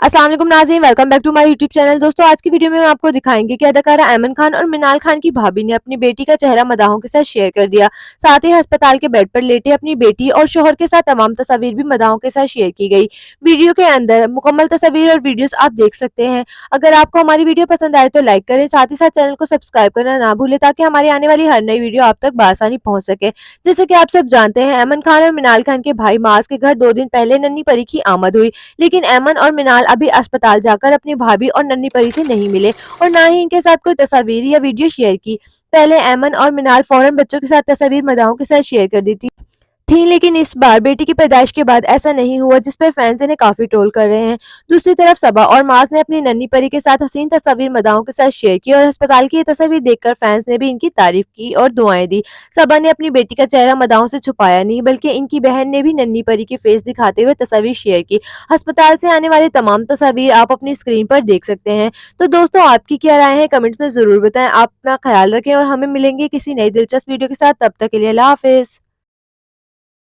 अस्सलाम वालेकुम नाज़रीन, welcome back to my YouTube channel. दोस्तों आज की वीडियो में हम आपको दिखाएंगे कि अदाकारा ऐमन खान और मिनाल खान की भाभी ने अपनी बेटी का चेहरा मदाहों के साथ शेयर कर दिया। साथ ही अस्पताल के बेड पर लेटे अपनी बेटी और शोहर के साथ तमाम तस्वीर भी मदाहों के साथ शेयर की गई। वीडियो के अंदर मुकम्मल तस्वीर और वीडियोस आप देख सकते हैं। अगर आपको हमारी वीडियो पसंद आए तो लाइक करें, साथ ही साथ चैनल को सब्सक्राइब करना ना भूलें ताकि हमारी आने वाली हर नई वीडियो आप तक बआसानी पहुंच सके। जैसे कि आप सब जानते हैं, ऐमन खान और मिनाल खान के भाई माज के घर 2 दिन पहले नन्ही परी की आमद हुई, लेकिन ऐमन और मिनाल अभी अस्पताल जाकर अपनी भाभी और नन्ही परी से नहीं मिले और ना ही इनके साथ कोई तस्वीर या वीडियो शेयर की। पहले ऐमन और मिनाल फौरन बच्चों के साथ तस्वीर मदाहों के साथ शेयर कर दी थी, लेकिन इस बार बेटी की पैदाइश के बाद ऐसा नहीं हुआ, जिस पर फैंस इन्हें काफी ट्रोल कर रहे हैं। दूसरी तरफ सबा और माज ने अपनी नन्ही परी के साथ हसीन तस्वीर मदाहों के साथ शेयर की और अस्पताल की ये तस्वीर देखकर फैंस ने भी इनकी तारीफ की और दुआएं दी। सबा ने अपनी बेटी का चेहरा मदाहों से छुपाया नहीं, बल्कि इनकी बहन ने भी नन्ही परी की फेस दिखाते हुए तस्वीर शेयर की। अस्पताल से आने वाली तमाम तस्वीर आप अपनी स्क्रीन पर देख सकते हैं। तो दोस्तों आपकी क्या राय है, कमेंट्स में जरूर बताएं। आप अपना ख्याल रखें और हमें मिलेंगे किसी नई दिलचस्प वीडियो के साथ। तब तक के लिए अल्लाह हाफिज।